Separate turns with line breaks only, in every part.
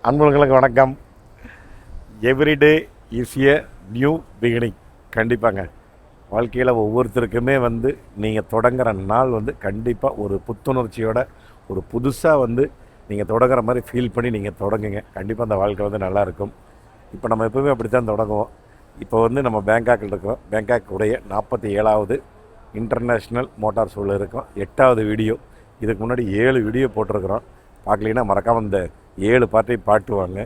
அன்புகளுக்கு வணக்கம். Everyday is a new beginning. கண்டிப்பாங்க வாழ்க்கையில் ஒவ்வொருத்தருக்குமே நீங்கள் தொடங்குற நாள் கண்டிப்பாக ஒரு புத்துணர்ச்சியோட ஒரு புதுசாக நீங்கள் தொடங்குற மாதிரி ஃபீல் பண்ணி நீங்கள் தொடங்குங்க. கண்டிப்பாக அந்த வாழ்க்கை நல்லாயிருக்கும். இப்போ நம்ம எப்போவுமே அப்படி தான் தொடங்குவோம். இப்போ நம்ம பேங்காக்கில் இருக்கோம். பேங்காக் உடைய 47வது இன்டர்நேஷ்னல் மோட்டார் ஷோவில் இருக்கோம். 8வது வீடியோ. இதுக்கு முன்னாடி 7 வீடியோ போட்டிருக்கிறோம். பார்க்கலீங்கன்னா மறக்காமல் இந்த 7 பார்ட்டையும் பாட்டுவாங்க.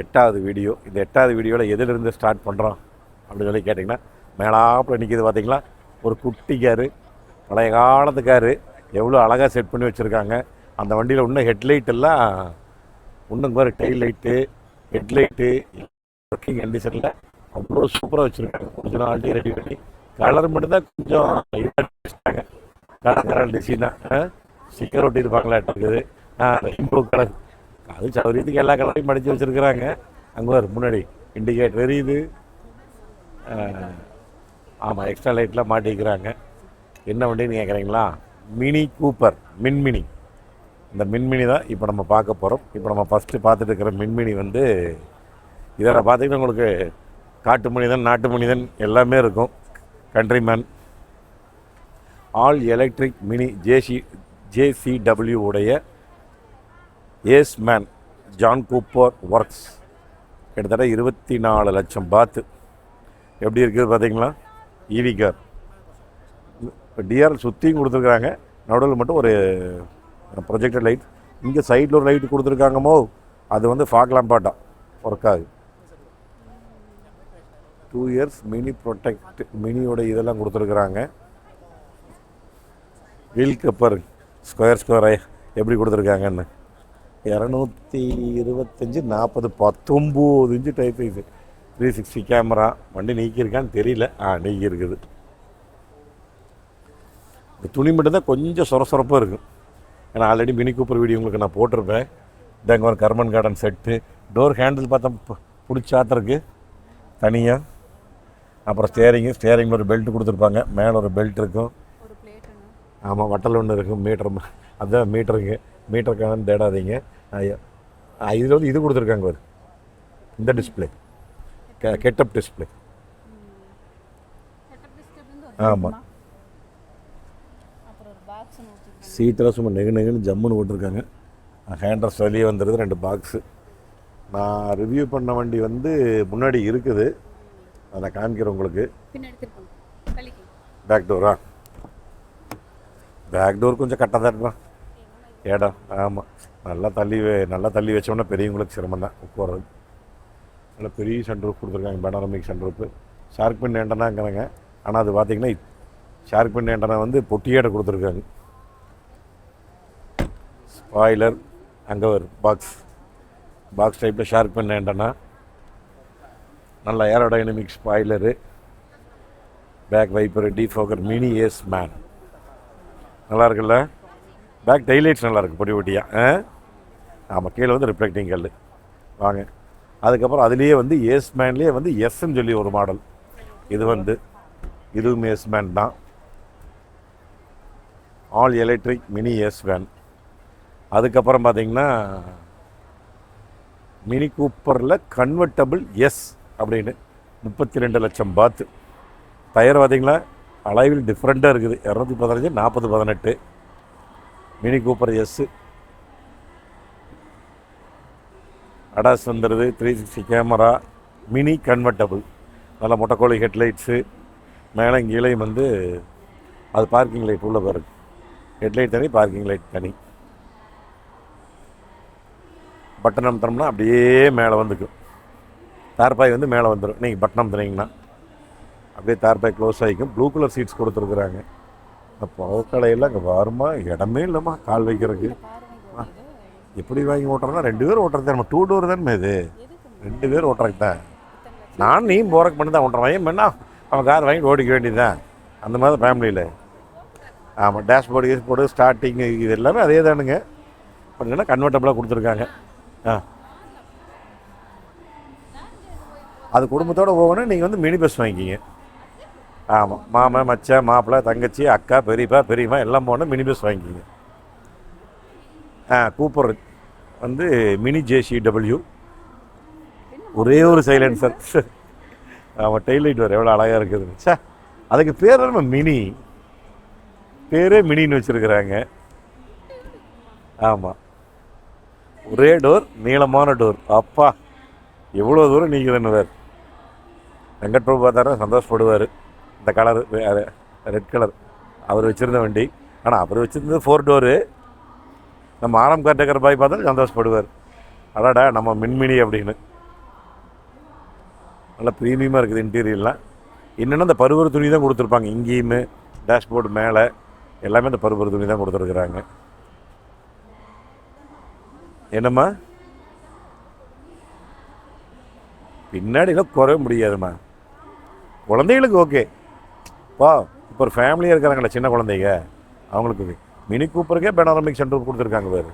8வது வீடியோ. இந்த 8வது வீடியோவில் எதிலிருந்து ஸ்டார்ட் பண்ணுறோம் அப்படின்னு சொல்லி கேட்டிங்கன்னா, மேலாப்பில் நிற்கிது பார்த்தீங்களா, ஒரு குட்டி காரு, பழைய காலத்து காரு, எவ்வளோ அழகாக செட் பண்ணி வச்சுருக்காங்க. அந்த வண்டியில் இன்னும் ஹெட்லைட் எல்லாம் இன்னும் மாதிரி டெயில் லைட்டு, ஹெட்லைட்டு ஒர்க்கிங் கண்டிஷனில் அவ்வளோ சூப்பராக வச்சுருக்காங்க. கொஞ்சம் நாள்லேயே ரெடி பண்ணி கலர் மட்டும்தான் கொஞ்சம் வச்சுட்டாங்க. கலர் டிசைனாக ஸ்டிக்கர் ஒட்டி இருப்பாங்களாட்டு இருக்குது. ரெயின்போ கலர், அது சௌரியத்துக்கு எல்லா கலரையும் மடித்து வச்சுருக்குறாங்க. அங்கே ஒரு முன்னாடி இண்டிகேட்டர் எரியுது. ஆமாம், எக்ஸ்ட்ரா லைட்லாம் மாட்டிக்கிறாங்க. என்ன வண்டின்னு கேட்குறீங்களா? மினி கூப்பர் மின்மினி. இந்த மின்மினி தான் இப்போ நம்ம பார்க்க போகிறோம். இப்போ நம்ம ஃபஸ்ட்டு பார்த்துட்டு இருக்கிற மின்மினி இதில் பார்த்திங்கன்னா உங்களுக்கு காட்டு மனிதன், நாட்டு மனிதன் எல்லாமே இருக்கும். Countryman all electric Mini JCW உடைய Aceman John Cooper Works. கிட்டத்தட்ட 24 லட்சம் பாத்து. எப்படி இருக்குது பார்த்தீங்களா? EV car. இப்போ டிஆர் சுற்றியும் கொடுத்துருக்குறாங்க. நடுவில் மட்டும் ஒரு ப்ரொஜெக்டர் லைட். இங்கே சைடில் ஒரு லைட் கொடுத்துருக்காங்கமோ, அது ஃபாக் லாம்பாட்டா ஒர்க் ஆகுது. 2 இயர்ஸ் மினி ப்ரொடெக்ட் மினியோட இதெல்லாம் கொடுத்துருக்குறாங்க. வீல் கப்பர் ஸ்கொயர் எப்படி கொடுத்துருக்காங்கன்னு 225 40 19 இன்ச்சு டைப் சைஸு. 360 கேமரா. வண்டி நீக்கியிருக்கான்னு தெரியல. நீக்கி இருக்குது. இந்த துணி மட்டும்தான் கொஞ்சம் சொரசொரப்பாக இருக்கும். ஏன்னா ஆல்ரெடி மினி கூப்பர் வீடியோ உங்களுக்கு நான் போட்டிருப்பேன். இதாங்க ஒரு கர்மன் கார்டன் செட்டு. டோர் ஹேண்டில் பார்த்தா பிடிச்சாத்திருக்கு தனியாக. அப்புறம் ஸ்டேரிங் ஒரு பெல்ட் கொடுத்துருப்பாங்க. மேலே ஒரு பெல்ட் இருக்கும். ஆமாம், வட்டல் ஒன்று இருக்கும். அதுதான் மீட்டருக்கான தேடாதீங்க. இதில் இது கொடுத்துருக்காங்க ஒரு இந்த டிஸ்பிளே, கெட்டப் டிஸ்பிளே. ஆமாம், சீட்டெல்லாம் சும்மா நெகுன்னு ஜம்முன்னு போட்டிருக்காங்க. ஹேண்ட்ரஸ் வெளியே வந்துடுது. 2 பாக்ஸு. நான் ரிவ்யூ பண்ண வண்டி முன்னாடி இருக்குது. அதை நான் காமிக்கிறேன் உங்களுக்கு. பேக் டோர் கொஞ்சம் கட்டாக தான் இருக்கும் இடம். ஆமாம், நல்லா தள்ளி வச்சோம்னா பெரியவங்களுக்கு சிரமம் தான் உட்காரது. நல்லா பெரிய சன்ரூஃப் கொடுத்துருக்காங்க. Panoramic sunroof. ஷார்க் பின் ஏண்டனாங்கிறாங்க. ஆனால் அது பார்த்திங்கன்னா ஷார்க் பின் ஏண்டனா பொட்டியோட கொடுத்துருக்காங்க. ஸ்பாய்லர் அங்கே ஒரு பாக்ஸ் டைப்பில் ஷார்க் பின் ஏண்டனா. நல்ல aerodynamic spoiler. Back wiper, defogger, Mini Aceman. நல்லா இருக்குல்ல? பேக் டைலைட்ஸ் நல்லாயிருக்கு, பொட்டியாக. ஆமாம், கீழே ரிஃப்ளெக்டிங் கல். வாங்க, அதுக்கப்புறம் அதுலேயே ஏஸ் மேன்லேயே எஸ்ன்னு சொல்லி ஒரு மாடல். இதுவும் ஏஸ் மேன் தான். All electric Mini Aceman. அதுக்கப்புறம் பார்த்தீங்கன்னா மினி கூப்பரில் கன்வெர்ட்டபிள் எஸ் அப்படின்னு 32 லட்சம் பாத்து. டயர் பார்த்தீங்களா, அளவில் டிஃப்ரெண்ட்டாக இருக்குது. 215 40 18 mini Cooper S. ADAS 360 camera. Mini convertible. நல்ல மொட்டைக்கோழி ஹெட்லைட்ஸு. மேலே கீழையும் அது பார்க்கிங் லைட் உள்ள பாருங்க. ஹெட்லைட் தனி, பார்க்கிங் லைட் தனி. பட்டன் அமுத்தினோம்னா அப்படியே மேலே வந்துக்கும். தார்பாய் மேலே வந்துடும். நீங்கள் பட்டன் அமுத்துனீங்கன்னா அப்படியே தார்பாய் க்ளோஸ் ஆகிக்கும். ப்ளூ கலர் சீட்ஸ் கொடுத்துருக்குறாங்க. இந்த புறக்கடையெல்லாம் இங்கே வருமா, இடமே இல்லைம்மா கால் வைக்கிறதுக்கு. எப்படி வாங்கி ஓட்டுறோன்னா 2 பேர் ஓட்டுறது. நம்ம 2 டோர் தானே இது. 2 பேர் ஓட்டுறதுக்கு தான். நீ போறக்கு பண்ணி தான் ஓட்டுறான். ஏன் வேணா அவன் கார் வாங்கி ஓடிக்க வேண்டியது தான். அந்த மாதிரி ஃபேமிலியில். ஆமாம், டேஷ்போர்டு ஸ்டார்டிங்கு இது எல்லாமே அதே தானுங்க. பார்த்தீங்கன்னா கன்வெர்ட்டபிளாக கொடுத்துருக்காங்க. அது குடும்பத்தோடு போகணும். நீங்கள் மினி பஸ் வாங்கிக்கிங்க. ஆமாம், மாமன், மச்சான், மாப்பிள்ளை, தங்கச்சி, அக்கா, பெரியப்பா, பெரியம்மா எல்லாம் போனால் மினி பஸ் வாங்கிக்கிங்க. கூப்பர் வந்து மினி ஜேசிடபிள்யூ. ஒரே ஒரு சைலன்சர். அவன் டெய்லைட் வர எவ்வளோ அழகாக இருக்குதுன்னு. சார் அதுக்கு பேர் நம்ம மினி, பேரே மினின்னு வச்சுருக்குறாங்க. ஆமாம், ஒரே டோர், நீளமான டோர். அப்பா எவ்வளோ தூரம் நீக்குதுன்னு வேறு. வெங்கட் பிரபு பார்த்தாரா சந்தோஷப்படுவார். இந்த கலர் ரெட் கலர் அவர் வச்சுருந்த வண்டி. ஆனால் அவர் வச்சுருந்தது 4 டோரு. நம்ம ஆரம் கார்டேக்கர் பாய் பார்த்தா சந்தோஷப்படுவார். அடாடா நம்ம மின்மினி அப்படின்னு. நல்லா ப்ரீமியமாக இருக்குது இன்டீரியர்லாம். என்னென்னா இந்த பருவறு துணி தான் கொடுத்துருப்பாங்க. இங்கேயுமே டேஷ்போர்டு மேலே எல்லாமே இந்த பருவறு துணி தான் கொடுத்துருக்குறாங்க. என்னம்மா பின்னாடிலாம் குறைய முடியாதும்மா. குழந்தைகளுக்கு ஓகே வா. இப்போ ஒரு ஃபேமிலியாக இருக்கிறாங்களே சின்ன குழந்தைங்க, அவங்களுக்கு மினி கூப்பருக்கே பெனாரமிக் சென்டர் கொடுத்துருக்காங்க பேர்.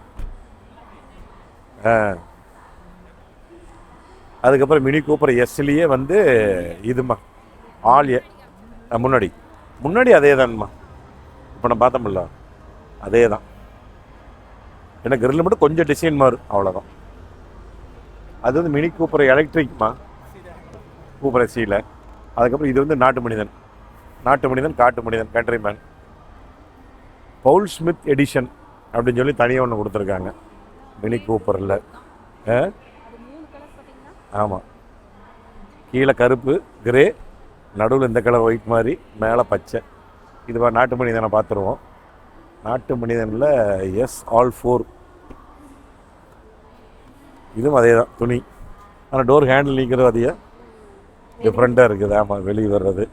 அதுக்கப்புறம் மினி கூப்பர் எஸ்லேயே வந்து இதுமா ஆல் முன்னாடி அதே தான்மா. இப்போ நான் பார்த்தோம்ல அதே தான். எனக்கு கிரில் மட்டும் கொஞ்சம் டிசைன் மாறும், அவ்வளோதான். அது வந்து மினி கூப்பர் எலக்ட்ரிக்மா, கூப்பர் எஸ்சியில். அதுக்கப்புறம் இது வந்து நாட்டு மனிதன், காட்டு மனிதன், கண்ட்ரிமேன். பவுல் ஸ்மித் எடிஷன் அப்படின்னு சொல்லி தனியாக ஒன்று கொடுத்துருக்காங்க மினி கூப்பரில். ஆமாம், கீழே கருப்பு கிரே, நடுவில் இந்த கலர் ஒயிட் மாதிரி, மேலே பச்சை. இது நாட்டு மனிதனை பார்த்துருவோம். நாட்டு மனிதனில் all 4. இதுவும் அதே தான் துணி. ஆனால் டோர் ஹேண்டில் நீக்கிறது அதே டிஃப்ரெண்ட்டாக இருக்குது. ஆமாம், வெளியே வர்றது.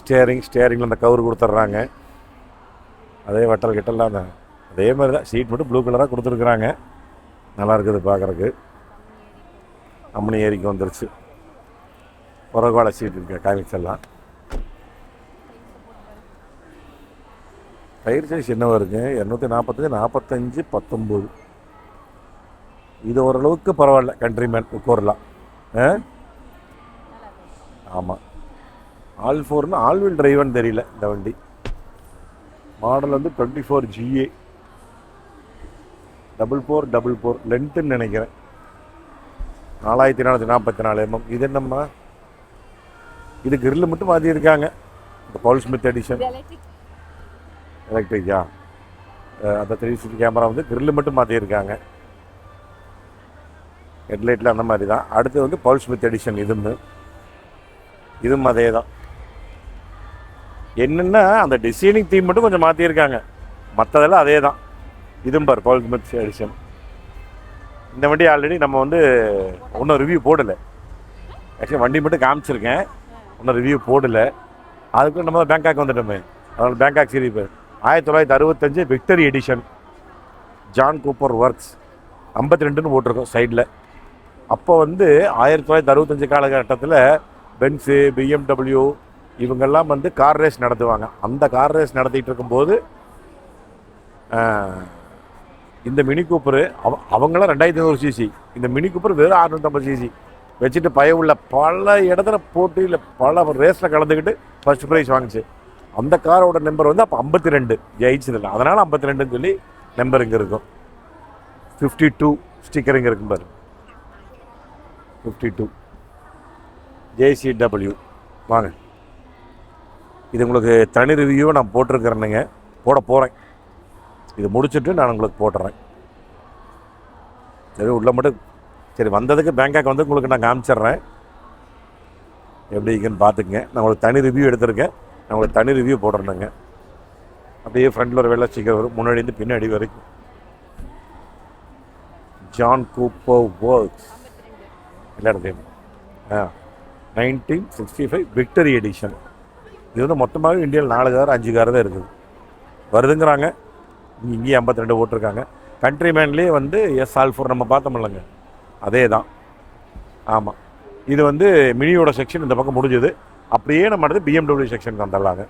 ஸ்டேரிங்கில் அந்த கவர் கொடுத்துட்றாங்க. அதே வட்டல் கிட்டலாம் தான் அதே மாதிரி தான். சீட் மட்டும் ப்ளூ கலராக கொடுத்துருக்குறாங்க. நல்லா இருக்குது பார்க்குறக்கு. அம்மனி ஏரிக்கு வந்துருச்சு. புறகால சீட் இருக்கு காமிக்ஸ் எல்லாம். டயர் சைஸ் என்னவாக இருக்குது? 245, 45, 19. இது ஓரளவுக்கு பரவாயில்ல, கண்ட்ரிமேன் உட்காரலாம். ஆமாம், all 4ன்னு ஆல் வீல் டிரைவர்னு தெரியல இந்த வண்டி. மாடல் வந்து 24 GA 4444 லென்த்துன்னு நினைக்கிறேன். 4444 mm. இது என்னம்மா? இது கிரில் மட்டும் மாற்றிருக்காங்க. இந்த பவுல் ஸ்மித் எடிஷன் எலக்ட்ரிக்கா. அந்த 360 கேமரா வந்து கிரில் மட்டும் மாற்றிருக்காங்க. ஹெட்லைட்டில் அந்த மாதிரி தான். அடுத்து வந்து பவுல் ஸ்மித் எடிஷன். இதுவும் அதே தான். என்னென்னா அந்த டிசைனிங் தீம் மட்டும் கொஞ்சம் மாற்றிருக்காங்க, மற்றதெல்லாம் அதே தான். இதுவும் பார் பவுல் ஸ்மித் எடிஷன். இந்த வண்டி ஆல்ரெடி நம்ம வந்து ஒன்றும் ரிவ்யூ போடலை. ஆக்சுவலி வண்டி மட்டும் காமிச்சிருக்கேன், ஒன்றும் ரிவ்யூ போடலை. அதுக்குள்ள நம்ம பேங்காக் வந்துட்டோமே, அதனால் Bangkok series 1965 victory edition John Cooper Works 52ன்னு போட்டிருக்கோம் சைடில். அப்போ வந்து 1965 காலகட்டத்தில் பென்ஸு, BMW இவங்கெல்லாம் வந்து கார் ரேஸ் நடத்துவாங்க. அந்த கார் ரேஸ் நடத்திட்டு இருக்கும்போது இந்த மினி கூப்பரு அவங்களாம் 2500 cc, இந்த மினி கூப்பர் வெறும் 650 cc வச்சுட்டு உள்ள பல இடத்துல போட்டியில் பல ரேஸில் கலந்துக்கிட்டு ஃபர்ஸ்ட் ப்ரைஸ் வாங்கிச்சு. அந்த காரோட நம்பர் வந்து அப்போ 52 ஜெயிச்சதில்லை, அதனால் 52ன்னு சொல்லி நம்பர் இங்கே இருக்கும். 52 ஸ்டிக்கர் இங்கே இருக்கும் பாரு, 52 JCW. வாங்க, இது உங்களுக்கு தனி ரிவ்யூவை நான் போட்டிருக்கிறேனுங்க, போட போகிறேன். இது முடிச்சுட்டு நான் உங்களுக்கு போட்டுறேன். சரி, உள்ள மட்டும் சரி வந்ததுக்கு பேங்காக் வந்து உங்களுக்கு நான் காமிச்சிட்றேன் எப்படி இருக்குன்னு பார்த்துக்குங்க. நான் உங்களுக்கு தனி ரிவ்யூ எடுத்திருக்கேன், நான் உங்களுக்கு தனி ரிவ்யூ போடுறேனுங்க. அப்படியே ஃப்ரண்ட்டில் ஒரு வெள்ளை ஸ்டிக்கர் வரும், முன்னாடி இருந்து பின்னாடி வரைக்கும். ஜான் கூப்பர் ஒர்க்ஸ் எல்லா இடத்தையும் 1965 விக்டரி எடிஷன். இது வந்து மொத்தமாகவே இந்தியாவில் 4 கார் 5 கார் தான் இருக்குது வருதுங்கிறாங்க. இங்கேயும் 52 ஓட்டிருக்காங்க. கண்ட்ரிமேன்லேயே வந்து all 4 நம்ம பார்த்தோம்லங்க, அதே தான். ஆமாம், இது வந்து மினியோட செக்ஷன் இந்த பக்கம் முடிஞ்சது. அப்படியே நம்ம அடுத்து BMW செக்ஷனுக்கு வந்துடலாங்க.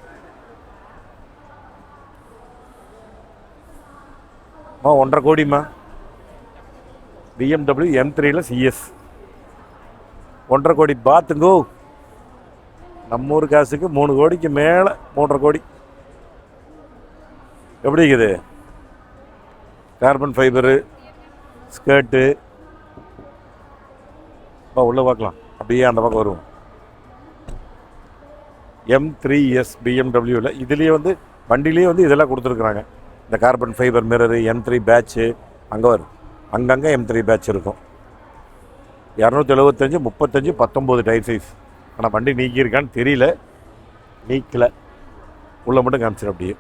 1.5 கோடிம்மா BMW M3ல CS 1.5 கோடி பாத்துங்கோ. நம்ம ஊர் காசுக்கு 3 கோடிக்கு மேலே 3.5 கோடி. எப்படி இருக்குது? Carbon fibre skirt. உள்ளே பார்க்கலாம், அப்படியே அந்த பக்கம் வருவோம். M3S பிஎம்டபிள்யூவில் இதுலேயே வந்து வண்டிலேயே வந்து இதெல்லாம் கொடுத்துருக்குறாங்க. இந்த carbon fibre mirror, M3 patch அங்கே வரும். அங்கங்கே M3 பேட்ச் இருக்கும். 275 35 19 டயர் சைஸ். ஆனால் வண்டி நீக்கியிருக்கான்னு தெரியல, நீக்கலை, உள்ளே மட்டும் காமிச்சிடும். அப்படியே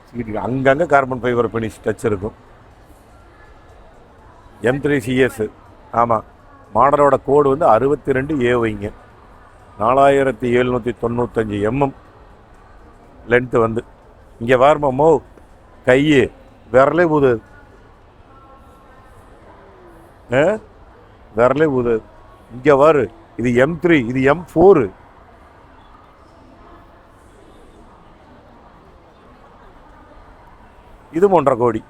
சீட்டுக்கு அங்கங்கே கார்பன் ஃபைபர் ஃபினிஷ் டச் இருக்கும். M3CS. ஆமாம், மாடலோட கோடு வந்து 62AYங்க. 4795 mm லென்த்து வந்து. இங்கே வாரமோ கை விரலே ஊது, விரலே ஊது. இங்கே வாரு, இது M3, இது M4. இது 1.5 கோடி.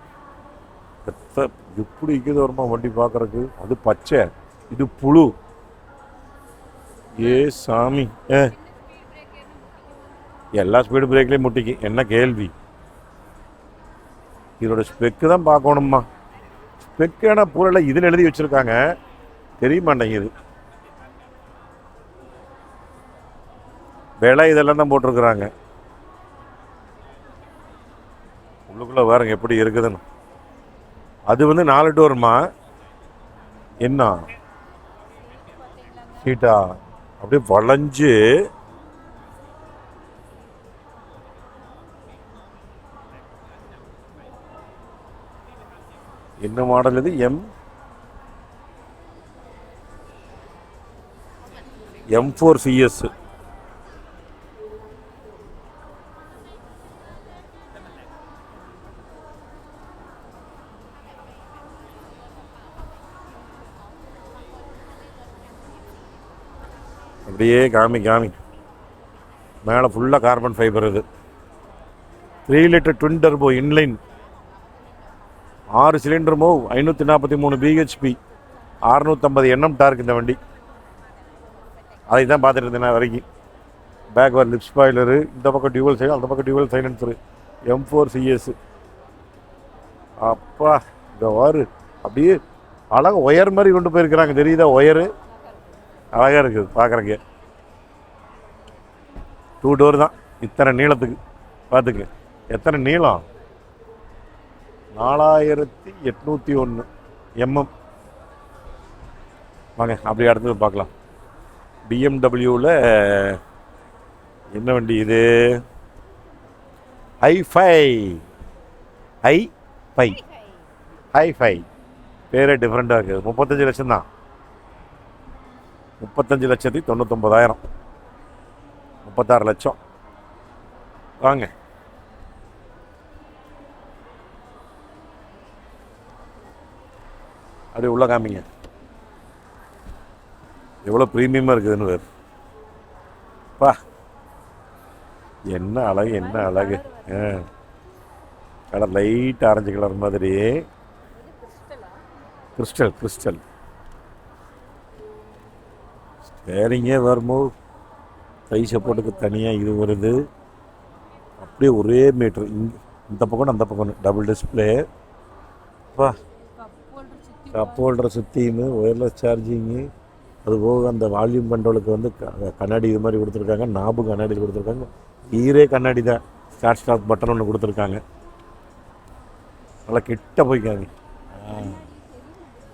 எப்படி இருக்குது வருமா வண்டி பார்க்குறக்கு. அது பச்சை, இது புழு. ஏ சாமி, எல்லா ஸ்பீடு பிரேக்லேயும் முட்டிக்கு. என்ன கேள்வி? இதோட ஸ்பெக்கு தான் பார்க்கணுமா. ஸ்பெக்கான பூரல இதில் எழுதி வச்சுருக்காங்க, தெரிய மாட்டேங்குது. விலை இதெல்லாம் தான் போட்டிருக்குறாங்க. உள்ளுக்குள்ளே பாருங்க எப்படி இருக்குதுன்னு. அது வந்து 4 டோருமா என்ன சீட்டா, அப்படியே வளைஞ்சு என்ன மாடல் இது? M4CS. அப்படியே காமி மேலே ஃபுல்லாக கார்பன் ஃபைபர். இது 3 litre twin turbo inline 6 cylinder move, 543 BHP, 650 Nm torque இந்த வண்டி. அதை தான் பார்த்துட்டு இருந்தேன் வரைக்கும். பேக் வர் லிப் ஸ்பாய்லரு, இந்த பக்கம் டியூவல் சைலன்சர், அந்த பக்கம் டியூவல் சைலன்சரு. M4CS. அப்பா இந்த வாரு அப்படியே அழகாக ஒயர் மாதிரி கொண்டு போயிருக்கிறாங்க, தெரியுதா? ஒயரு அழகாக இருக்குது பார்க்குறக்கு. 2 டோர் தான், இத்தனை நீளத்துக்கு பார்த்துக்கு. எத்தனை நீளம்? 4801 mm. வாங்க அப்படி அடுத்தது பார்க்கலாம். பிஎம்டபிள்யூவில் என்ன வண்டி இது? ஹைஃபை பேரே டிஃப்ரெண்ட்டாக இருக்குது. 35 லட்சம் தான். 35,99,000, 36 லட்சம். வாங்க அப்படி உள்ள காமிங்க, எவ்வளோ ப்ரீமியமாக இருக்குதுன்னு வேறு. பா என்ன அழகு, என்ன அழகு. கலர் லைட் ஆரஞ்சு கலர் மாதிரி. கிறிஸ்டல் ஸ்டேரிங்கே வருமோ. கை சப்போர்ட்டுக்கு தனியாக இது வருது. அப்படியே ஒரே மீட்ரு, இந்த பக்கம் அந்த பக்கம் டபுள் டிஸ்பிளே. பா கப் ஹோல்டரை சுற்றின்னு ஒயர்லெஸ் சார்ஜிங்கு. அது போக அந்த வால்யூம் கண்ட்ரோலுக்கு வந்து கண்ணாடி இது மாதிரி கொடுத்துருக்காங்க. நாபு கண்ணாடி கொடுத்துருக்காங்க. ஈரே கண்ணாடி தான். ஸ்டார்ட் பட்டன் ஒன்று கொடுத்துருக்காங்க. நல்லா கிட்ட போய்க்காங்க.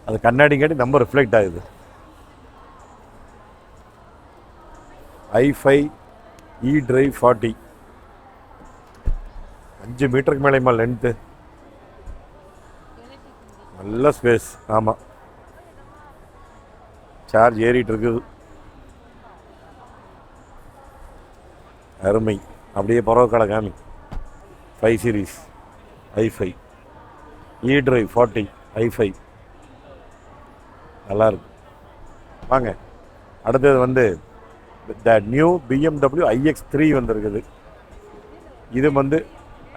அது கண்ணாடிங்காட்டி நம்ம ரிஃப்ளெக்ட் ஆகுது. i5 eDrive 40, 5 மீட்டருக்கு மேலேயுமா லென்த்து. நல்ல ஸ்பேஸ். ஆமாம், சார்ஜ் ஏறிட்டு இருக்குது. அருமை. அப்படியே பரவக்கால காமி. 5 சீரீஸ் i5 eDrive 40 i5 நல்லாயிருக்கு. வாங்க அடுத்தது வந்து த நியூ BMW iX3 வந்துருக்குது. இது வந்து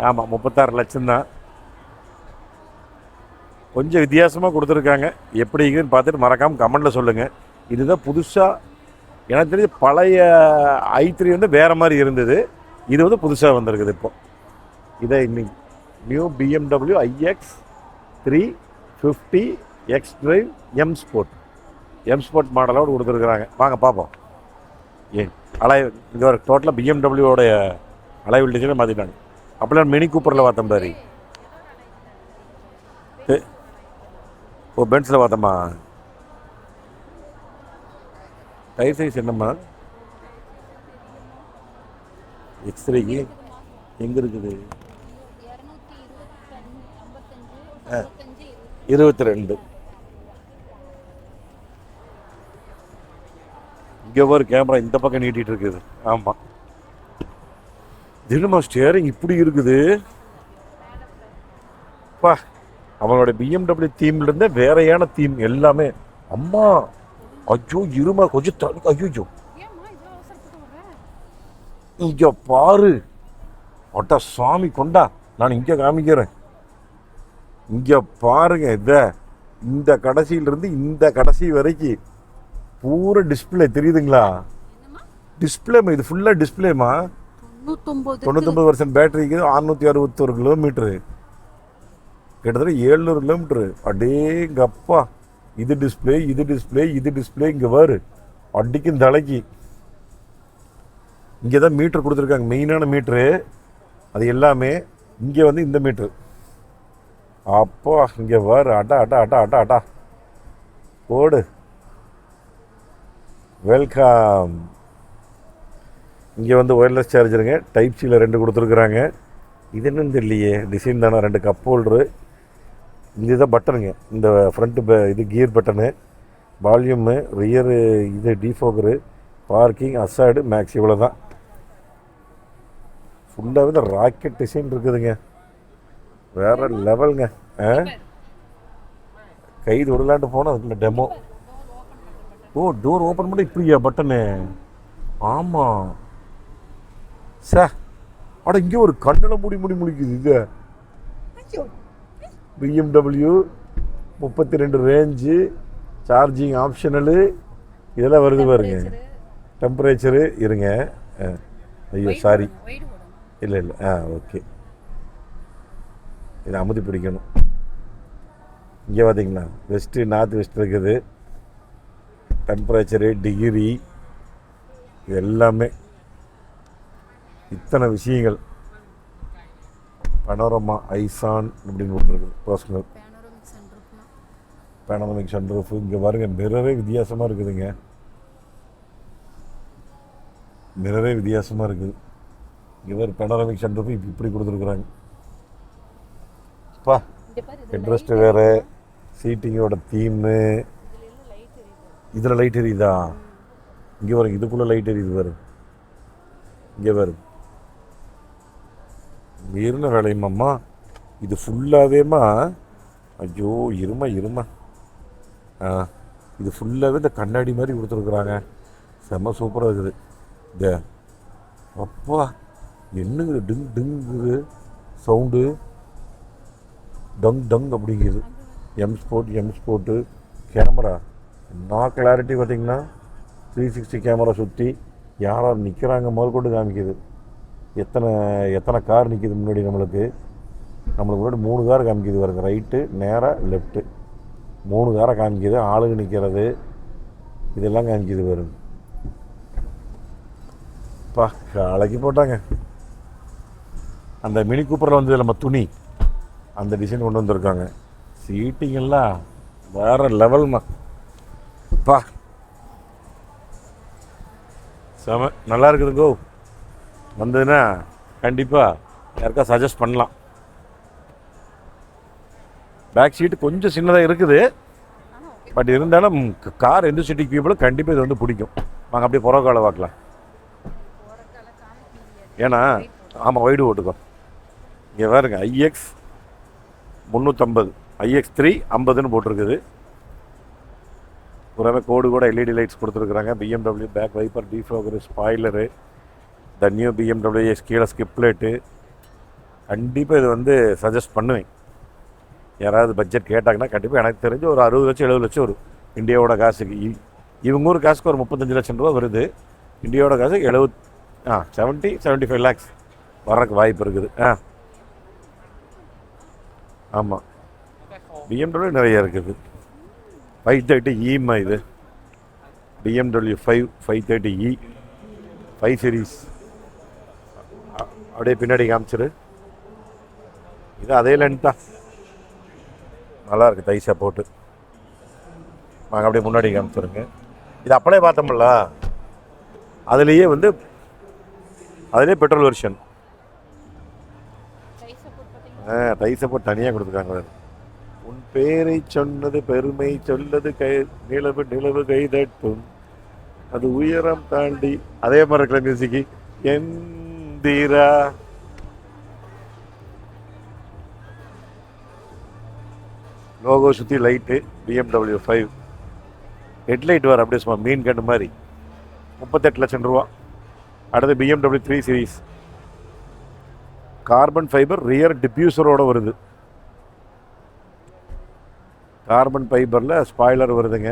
ஆமாம் 36 லட்சம் தான். கொஞ்சம் வித்தியாசமாக கொடுத்துருக்காங்க. எப்படி இருக்குதுன்னு பார்த்துட்டு மறக்காமல் கமெண்டில் சொல்லுங்கள். இதுதான் புதுசாக எனக்கு தெரிஞ்ச. பழைய i3 வந்து வேறு மாதிரி இருந்தது. இது வந்து புதுசாக வந்திருக்குது. இப்போ இதை இன்னைக்கு new BMW iX 350 xDrive M Sport மாடலோடு கொடுத்துருக்குறாங்க. வாங்க பார்ப்போம். ஏன் இங்கே ஒரு டோட்டலாக பிஎம்டபிள்யூடைய அலைவல்டேஜே மாற்றிட்டாங்க. அப்படிலாம் மினி கூப்பரில் பார்த்தோம் பாரு. ஓ பென்ஸில் பார்த்தோம்மா. டயர் சைஸ் என்னம்மா? எக்ஸ்ரேக்கு எங்கே இருக்குது? 22. இங்கே ஒரு கேமரா இந்த பக்கம் நீட்டிகிட்டு இருக்குது. ஆமாம், தினமா ஸ்டியரிங் இப்படி இருக்குது பா. அவனோட பிஎம்டபிள்யூ தீம்லேருந்தே வேறையான தீம் எல்லாமே. அம்மா ஐயோ இருமா கொஞ்சம் தனி. ஐயோ இங்கே பாரு ஒட்டா சாமி கொண்டா. நான் இங்கே காமிக்கிறேன். இங்கே பாருங்க, இந்த கடைசியிலிருந்து இந்த கடைசி வரைக்கும் பூரா டிஸ்பிளே தெரியுதுங்களா? டிஸ்பிளேமா, இது ஃபுல்லாக டிஸ்பிளேமா. 99% பேட்டரிக்கு 661 கிலோமீட்டரு, கிட்டத்தட்ட 700 கிலோமீட்டரு. அடேங்கப்பா. இது டிஸ்பிளே, இது டிஸ்பிளே, இது டிஸ்பிளே. இங்கே வாரு அடிக்கும் தலைக்கு. இங்கே தான் மீட்ரு கொடுத்துருக்காங்க, மெயினான மீட்ரு. அது எல்லாமே இங்கே வந்து இந்த மீட்ரு. அப்பா இங்கே வாரு. அட்டா அட்டா அட்டா அட்டா அட்டா போடு. வெல்கம். இங்கே வந்து ஒயர்லெஸ் சார்ஜருங்க. டைப் சியில் 2 கொடுத்துருக்குறாங்க. இது என்னன்னு தெரியலையே, டிசைன் தானே. 2 கப் ஹோல்டரு. இதுதான் பட்டனுங்க. இந்த ஃப்ரண்ட்டு இது கியர் பட்டனு, வால்யூமு, ரியரு, இது டிஃபோகரு, பார்க்கிங், அசாடு, மேக்ஸ். இவ்வளோ தான். ஃபுல்லாகவே இந்த ராக்கெட் டிசைன் இருக்குதுங்க. வேறு லெவலுங்க. கைது விடலான்ட்டு போனால் அதுக்குள்ள டெமோ. ஓ டோர் ஓப்பன் பண்ண இப்படியா பட்டனு? ஆமாம் சார். அட இங்கே ஒரு கண்ணில் முடிக்குது. இது பிஎம்டபிள்யூ 32 ரேஞ்சு, சார்ஜிங் ஆப்ஷனலு, இதெல்லாம் வருது பாருங்க. டெம்பரேச்சரு இருங்க. ஐயோ சாரி, இல்லை ஓகே. இதை அமுதி பிடிக்கணும். இங்கே பார்த்தீங்களா வெஸ்ட்டு, நார்த் வெஸ்ட் இருக்குது. டெம்பரேச்சரு, டிகிரி, இது எல்லாமே இத்தனை விஷயங்கள். பனோரமா, ஐசான் அப்படின்னு போட்டுருக்குது. Personal பேனோரமிக் sunroof. இங்கே பாருங்க, மிரரே வித்தியாசமாக இருக்குதுங்க. மிரரே வித்தியாசமாக இருக்குது. இங்கே வேறு பேனோரமிக் சன்ரூஃப் இப்படி கொடுத்துருக்குறாங்க. பா ஹெட்ரெஸ்ட்டு வேறு, சீட்டிங்கோட தீமு. இதில் லைட் எரியுதா? இங்கே வரும், இதுக்குள்ளே லைட் எரியுது வரும். இங்கே வரும். மீறின வேலையுமாம்மா இது ஃபுல்லாகவேம்மா. ஐயோ இருமா. இது ஃபுல்லாகவே இந்த கண்ணாடி மாதிரி கொடுத்துருக்குறாங்க. செம்ம சூப்பராக இருக்குது. இந்த அப்பா என்னங்குது, டிங்குது சவுண்டு, டங் அப்படிங்குது. M sport camera. என்ன கிளாரிட்டி பார்த்தீங்கன்னா 360 கேமரா சுற்றி யாராவது நிற்கிறாங்க முதற்கொண்டு காமிக்குது. எத்தனை கார் நிற்கிது முன்னாடி. நம்மளுக்கு முன்னாடி 3 கார் காமிக்குது பாருங்க. ரைட்டு, நேராக, லெஃப்ட்டு 3 காரை காமிக்குது. ஆளுங்க நிற்கிறது இதெல்லாம் காமிக்குது பாருங்க. பா காலைக்கு போட்டாங்க. அந்த மினி கூப்பரில் வந்து நம்ம துணி அந்த டிசைன் கொண்டு வந்திருக்காங்க. சீட்டிங்கெல்லாம் வேறு லெவல்மா. பா செம நல்லா இருக்குதுங்கோ. வந்ததுன்னா கண்டிப்பாக யாருக்கா சஜஸ்ட் பண்ணலாம். பேக் சீட்டு கொஞ்சம் சின்னதாக இருக்குது, பட் இருந்தாலும் கார் எந்த சிட்டிக்கு பீப்புளும் கண்டிப்பாக இது வந்து பிடிக்கும். வாங்க அப்படியே புறக்கால பார்க்கலாம். ஏன்னா ஆமாம் ஒய்டு ஓட்டுக்கோ. இங்கே பாருங்க, ஐஎக்ஸ் 350, ஐஎக்ஸ் 350ன்னு போட்டிருக்குது. பூராமே கோடு கூட எல்இடி லைட்ஸ் கொடுத்துருக்குறாங்க. BMW back wiper, defogger, spoiler, the new BMW கீழே ஸ்கிப் லைட்டு. கண்டிப்பாக இது வந்து சஜஸ்ட் பண்ணுவேன். யாராவது பட்ஜெட் கேட்டாங்கன்னா கண்டிப்பாக எனக்கு தெரிஞ்சு ஒரு 60 லட்சம் 70 லட்சம் வரும் இந்தியாவோட காசுக்கு. இவங்க ஊர் காசுக்கு ஒரு 35 லட்சம் ரூபா வருது. இந்தியாவோட காசு 70-75 லேக்ஸ் வர்றதுக்கு வாய்ப்பு இருக்குது. ஆமாம், பிஎம்டபிள்யூ நிறைய இருக்குது. 530 இது பிஎம்டபிள்யூ 530E 5 சீரீஸ். அப்படியே பின்னாடி காமிச்சிரு. இது அதே லென்த் தான், நல்லா இருக்குது தை சப்போர்ட்டு. நாங்கள் அப்படியே முன்னாடி காமிச்சிருங்க. இது அப்படியே பார்த்தோம்ல, அதுலேயே வந்து அதுலேயே பெட்ரோல் வெர்ஷன். தை சப்போர்ட் தனியாக கொடுத்துருக்காங்க. உன் பேரை சொன்னது பெருமை சொல்லது கை நிலவு நிலவு கைதட்டும் அது உயரம் தாண்டி. அதே மாதிரி இருக்கிற மியூசிக்கு எந்திரா. லோகோ சுற்றி லைட்டு BMW 5. ஹெட்லைட் வர அப்படியே சும்மா மீன் கண்டு மாதிரி. 38 லட்சம் ரூபா. அடுத்து BMW 3 series. Carbon fibre rear டிஃப்யூசரோட வருது. கார்பன் ஃபைபரில் ஸ்பாய்லர் வருதுங்க.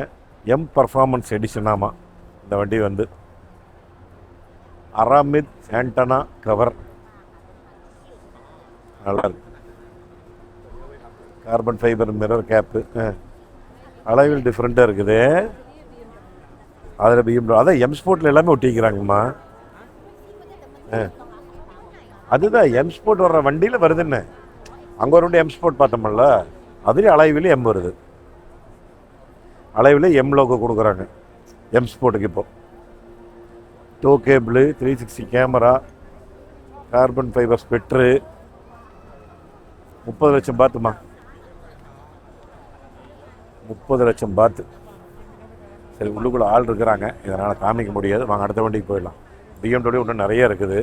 M performance edition. ஆமாம், இந்த வண்டி வந்து அராமித் ஆண்டனா கவர் நல்லா இருக்கு. கார்பன் ஃபைபர் மிரர் கேப்பு அளவில் டிஃப்ரெண்ட்டாக இருக்குது. அதில் BMW அதான் எம் ஸ்போர்ட்டில் எல்லாமே ஒட்டிக்கிறாங்கம்மா. அதுதான் எம் ஸ்போர்ட் வர்ற வண்டியில் வருதுன்னு. அங்கே ஒரு வண்டி எம் ஸ்போர்ட் பார்த்தோம்ல, அதுலேயும் அலைவிலே எம் வருது. அலைவிலே எம் லோகோ கொடுக்குறாங்க எம் ஸ்போர்ட்டுக்கு. இப்போ tow cable, 360 camera, carbon fibre ஸ்பெட்ரு. 30 லட்சம் பாத்துமா, 30 லட்சம் பாத்து. சரி, உள்ளுக்குள்ளே ஆள் இருக்கிறாங்க, இதனால் காமிக்க முடியாது. வாங்க அடுத்த வண்டிக்கு போயிடலாம். BMW இன்னும் நிறைய இருக்குது.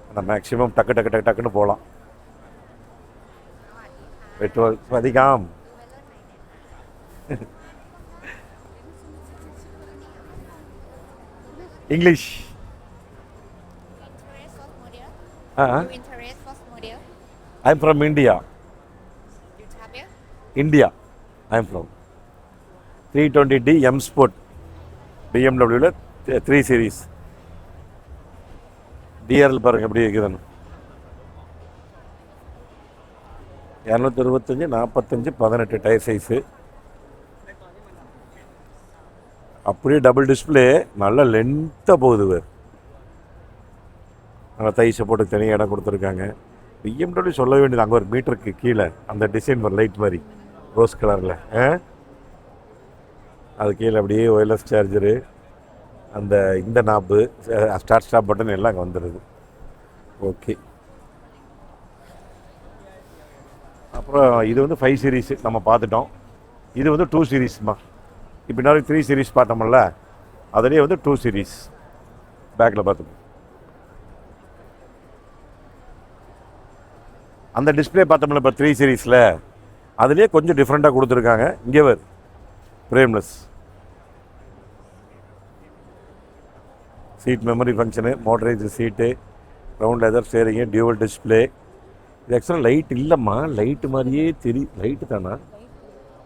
ஆனால் மேக்ஸிமம் டக்கு டக்கு டக்கு டக்குன்னு போகலாம். பெட்ரோல் அதிகம். English. I'm from India. India. I'm from 320D M Sport BMW 3 series. DRL பாருங்க எப்படி இருக்குதுன்னு. 225 45 18 டயர் சைஸு. அப்படியே டபுள் டிஸ்பிளே, நல்ல லென்த்தாக போகுது. வேறு நல்லா தை சப்போர்ட்டுக்கு தனியாக இடம் கொடுத்துருக்காங்க. BMW சொல்ல வேண்டியது, அங்கே ஒரு மீட்டருக்கு கீழே அந்த டிசைன் ஒரு லைட் மாதிரி ரோஸ் கலரில், அது கீழே அப்படியே ஒயர்லெஸ் சார்ஜரு, அந்த இந்த நாப்பு, ஸ்டார்ட் ஸ்டாப் பட்டன் எல்லாம் அங்கே வந்துடுது. ஓகே. அப்புறம் இது வந்து 5 சீரீஸ் நம்ம பார்த்துட்டோம். இது வந்து 2 சீரீஸ்மா. இப்போ இன்னொரு 3 சீரீஸ் பார்த்தோம்ல, அதுலேயே வந்து 2 சீரீஸ் பேக்கில் பார்த்துக்கோம். அந்த டிஸ்பிளே பார்த்தோம்ல இப்போ 3 சீரீஸில், அதுலேயே கொஞ்சம் டிஃப்ரெண்ட்டாக கொடுத்துருக்காங்க. இங்கே வரு frameless seat, memory function, motorised seat, round leather steering, dual display. இது ஆக்சுவலாக லைட் இல்லைம்மா, லைட்டு மாதிரியே லைட்டு தானா?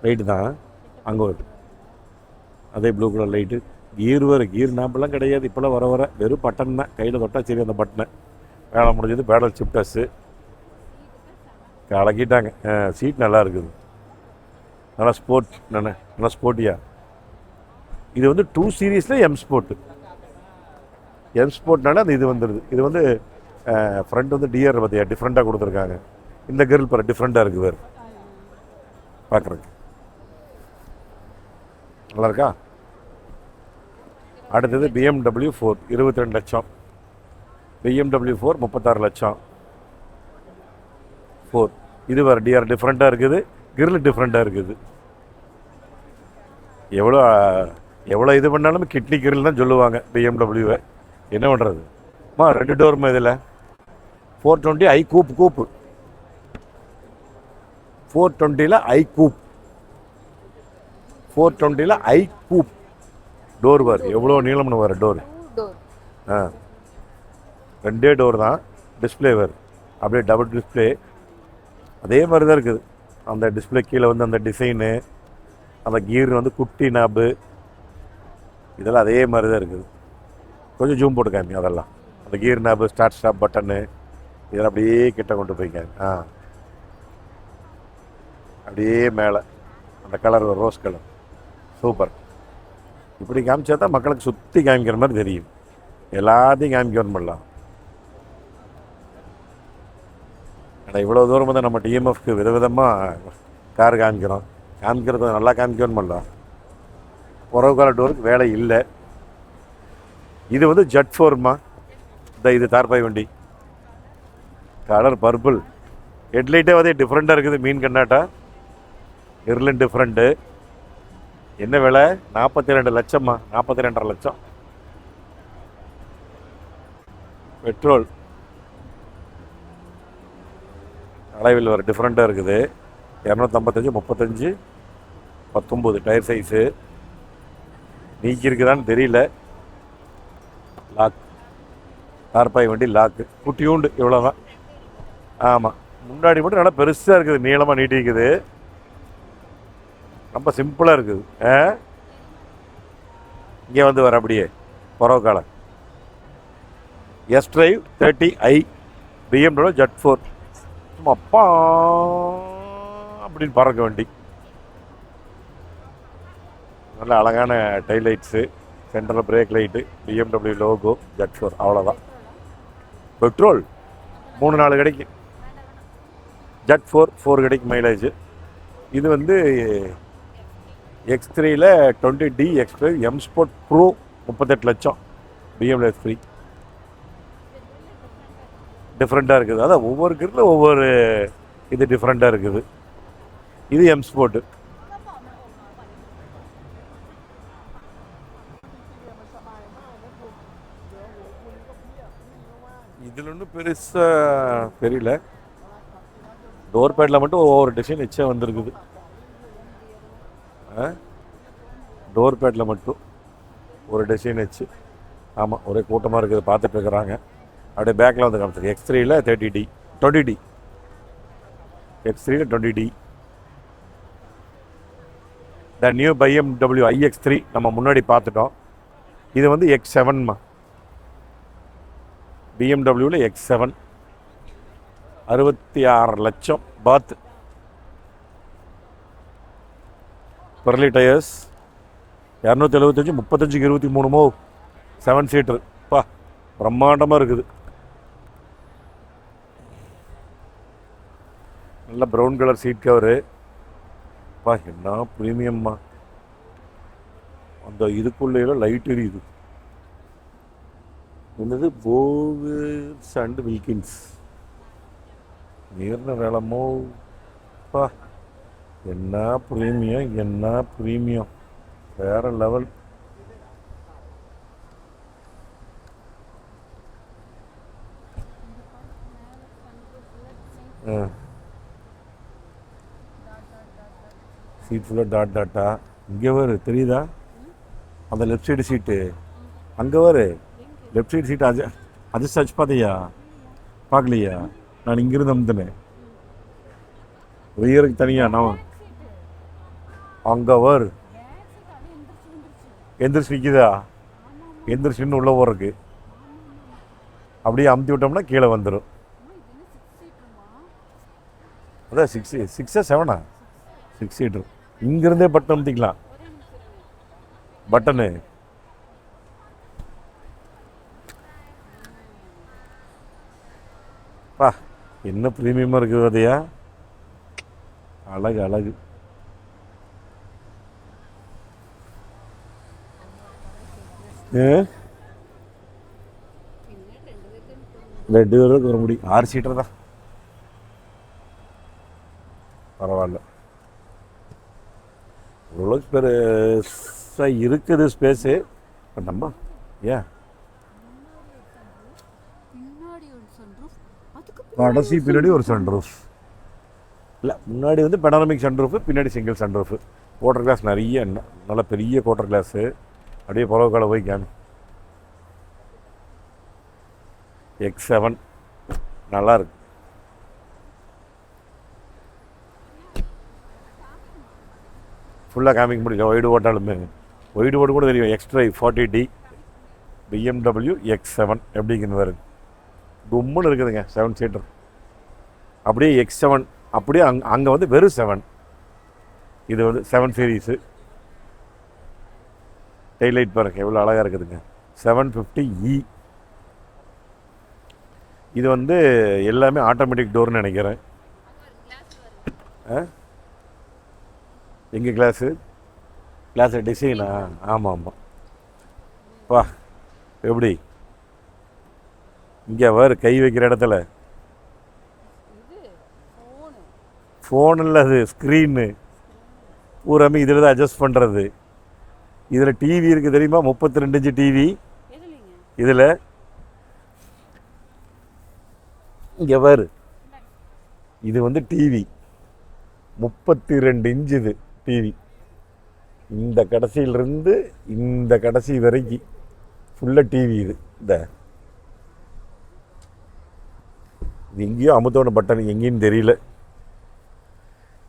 லைட்டு தான். அங்கே ஒரு அதே ப்ளூ கலர் லைட்டு. கீர் நாம்பெல்லாம் கிடையாது இப்போல்லாம். வர வர வெறும் பட்டன் தான், கையில் தொட்டா சரி அந்த பட்டனை. வேலை முடிஞ்சது. பேடல் ஷிஃப்டர்ஸு கலக்கிட்டாங்க. சீட் நல்லா இருக்குது, நல்லா ஸ்போர்ட், நல்லா ஸ்போர்ட்டியா. இது வந்து 2 சீரீஸில் எம் ஸ்போர்ட்டு. எம் ஸ்போர்ட்னால அந்த இது வந்துடுது. இது வந்து ஃப்ரண்ட் வந்து டிஆர் பார்த்தியா டிஃப்ரெண்ட்டாக கொடுத்துருக்காங்க. இந்த கிரில் பாரு டிஃப்ரெண்ட்டாக இருக்குது வேறு பார்க்குறதுக்கு. நல்லா இருக்கா? அடுத்தது BMW 4 22 லட்சம். BMW 4 36 லட்சம். 4 இது வேறு டிஆர் டிஃப்ரெண்ட்டாக இருக்குது, கிரில் டிஃப்ரெண்ட்டாக இருக்குது. எவ்வளோ இது பண்ணாலும் கிட்னி கிரில் தான் சொல்லுவாங்க BMW. என்ன பண்ணுறது? 2 டோருமா இதில். 420 ஐ கூப்பு 420ல் ஐ கூப் 420ல் ஐ கூப் டோர் வரு. எவ்வளோ நீளம்னு வர டோர். 2 டோர் தான். டிஸ்பிளே வரு அப்படியே டபுள் டிஸ்பிளே. அதே மாதிரி தான் இருக்குது. அந்த டிஸ்பிளே கீழே வந்து அந்த டிசைனு, அந்த கீர் வந்து குட்டி நாப்பு, இதெல்லாம் அதே மாதிரி தான் இருக்குது. கொஞ்சம் ஜூம் போட்டு காமி. அதெல்லாம் அந்த கீர் நாப்பு, ஸ்டார்ட் ஸ்டாப் பட்டனு, இதெல்லாம் அப்படியே கிட்ட கொண்டு போய்க்காங்க. அப்படியே மேலே அந்த கலர் ரோஸ் கலர் சூப்பர். இப்படி காமிச்சா தான் மக்களுக்கு சுற்றி காமிக்கிற மாதிரி தெரியும். எல்லாத்தையும் காமிக்கணும் பண்ணலாம். ஆனால் இவ்வளோ தூரம் வந்து நம்ம டிஎம்எஃப்க்கு விதவிதமாக கார் காமிக்கிறோம். காமிக்கிறது நல்லா காமிக்கணும் பண்ணலாம். புறவுகால டோருக்கு வேலை இல்லை. இது வந்து ஜட் ஃபோர்மா. இது தார்பாய் வண்டி, கலர் பர்பிள். ஹெட்லைட்டே வந்து டிஃப்ரெண்ட்டாக இருக்குது. மீன் கண்ணாட்டா இருளும் டிஃப்ரெண்ட்டு. என்ன விலை? 42 லட்சம்மா. 42.5 லட்சம். பெட்ரோல் அளவில் ஒரு டிஃப்ரெண்ட்டாக இருக்குது. 255, 35, 19 டயர் சைஸு. நீக்கி இருக்குதான்னு தெரியல. லாக், தார்பாய் வண்டி லாக்கு, குட்டியூண்டு, இவ்வளோதான். ஆமாம், முன்னாடி மட்டும் நல்லா பெருசாக இருக்குது, நீளமாக நீட்டிக்குது. ரொம்ப சிம்பிளாக இருக்குது. இங்கே வந்து வர அப்படியே பரோக்கால sDrive 30i BMW Z 4. சும்மா அப்பா அப்படின்னு பறக்க வண்டி. நல்ல அழகான டைல் லைட்ஸு, சென்டரில் brake light, BMW logo, Z 4. அவ்வளோதான். பெட்ரோல் 3-4 கிடைக்கும். ஜட் 4 கிடைக்கும் மைலேஜ். இது வந்து X3ல 20D X5 M Sport Pro 38 லட்சம். BMW free. டிஃப்ரெண்ட்டாக இருக்குது. அதான் ஒவ்வொரு கிரில் ஒவ்வொரு இது டிஃப்ரெண்ட்டாக இருக்குது. இது M Sport. இதில் ஒன்றும் பெருசாக தெரியல. டோர் பேடில் மட்டும் ஒவ்வொரு டிசைன் எச்சா வந்துருக்குது. டோர் பேடில் மட்டும் ஒரு டிசைன் வச்சு. ஆமாம், ஒரே கூட்டமாக இருக்குது, பார்த்துட்டு இருக்கிறாங்க. அப்படியே பேக்கில் வந்து காமிச்சிருக்கு. X3ல 30D 20D. X3ல 20D. The new BMW iX3 நம்ம முன்னாடி பார்த்துட்டோம். இது வந்து X7மா. BMWல X7 66 லட்சம். பாத் பெர்லி டயர்ஸ் 275, 35, 23 7 சீட்டர். பா, பிரம்மாண்டமாக இருக்குது. நல்ல ப்ரௌன் கலர் சீட் கவரு. பா, என்ன ப்ரீமியம்மா. அந்த இதுக்குள்ளே லைட் எரியுது. என்னது? Bovis and Wilkins. நீர்ன வேளமோ. பா, என்ன ப்ரீமியம், என்ன ப்ரீமியம், வேற லெவல். சீட் ஃபுல்லாக டாட் டாட்டா. இங்கே வரு, தெரியுதா? அந்த லெஃப்ட் சைடு சீட்டு அங்கே வரு. லெஃப்ட் சைடு சீட்டு அட்ஜஸ்ட் ஆச்சு பார்த்தியா? பார்க்கலையா? நான் இங்கிருந்து அமுத்தினேன். உயருக்கு தனியாக நான் அங்கே வரு. எந்திரிச்சு நிற்குதா? எந்திரிச்சுன்னு உள்ள போகிறதுக்கு அப்படியே அமுத்தி விட்டோம்னா கீழே வந்துடும். அதான் 6 7 6 சீட்ரு. இங்கிருந்தே பட்டன் அமுத்திக்கலாம். பட்டனு பா, என்ன ப்ரீமியமாக இருக்குது அதையா. அழகு அழகு. ரெண்டு பேருக்கு வர முடியும். 6 சீட்டர் தான். பரவாயில்ல, ஓரளவுக்கு பெருசாக இருக்குது ஸ்பேஸு. நம்ம ஏன் கடைசி பின்னாடி ஒரு சன்ரூஃப் இல்லை. முன்னாடி வந்து பெனாரமிக் சன்ரூஃபு, பின்னாடி சிங்கிள் சன்ரூஃபு. குவார்டர் கிளாஸ் நிறைய, நல்ல பெரிய குவார்டர் கிளாஸு. அப்படியே புறவுக்கால போய் கேம். X7 நல்லா இருக்கு. ஃபுல்லாக காமிக்க முடியல. ஒய்டு ஓட்டாலுமே ஒய்டு ஓட்டு கூட தெரியும். X-Drive 40D BMW X7 எப்படிங்கன்னு வருது. கும்முன்னு இருக்குதுங்க. 7 சீட்டர். அப்படியே X7 அப்படியே அங்கே வந்து வெறும் 7. இது வந்து 7 சீரீஸு. டெய்லைட் பாருங்க எவ்வளோ அழகாக இருக்குதுங்க. 750E. இது வந்து எல்லாமே ஆட்டோமேட்டிக் டோர்னு நினைக்கிறேன். எங்கள் கிளாஸு டிசைனா? ஆமாம் ஆமாம். வா எப்படி இங்கே வேறு கை வைக்கிற இடத்துல ஃபோன் இல்லை, அது ஸ்க்ரீனு பூராமே இதில் தான் அட்ஜஸ்ட் பண்ணுறது. இதில் டிவி இருக்குது தெரியுமா? 32 இன்ச்சு டிவி இதில். இங்கே வேறு இது வந்து டிவி 32 இன்ச்சு. இது டிவி இந்த கடைசியிலிருந்து இந்த கடைசி வரைக்கும் ஃபுல்லாக டிவி. இது இது எங்கேயோ அமுத்தோட பட்டன் எங்கேன்னு தெரியல.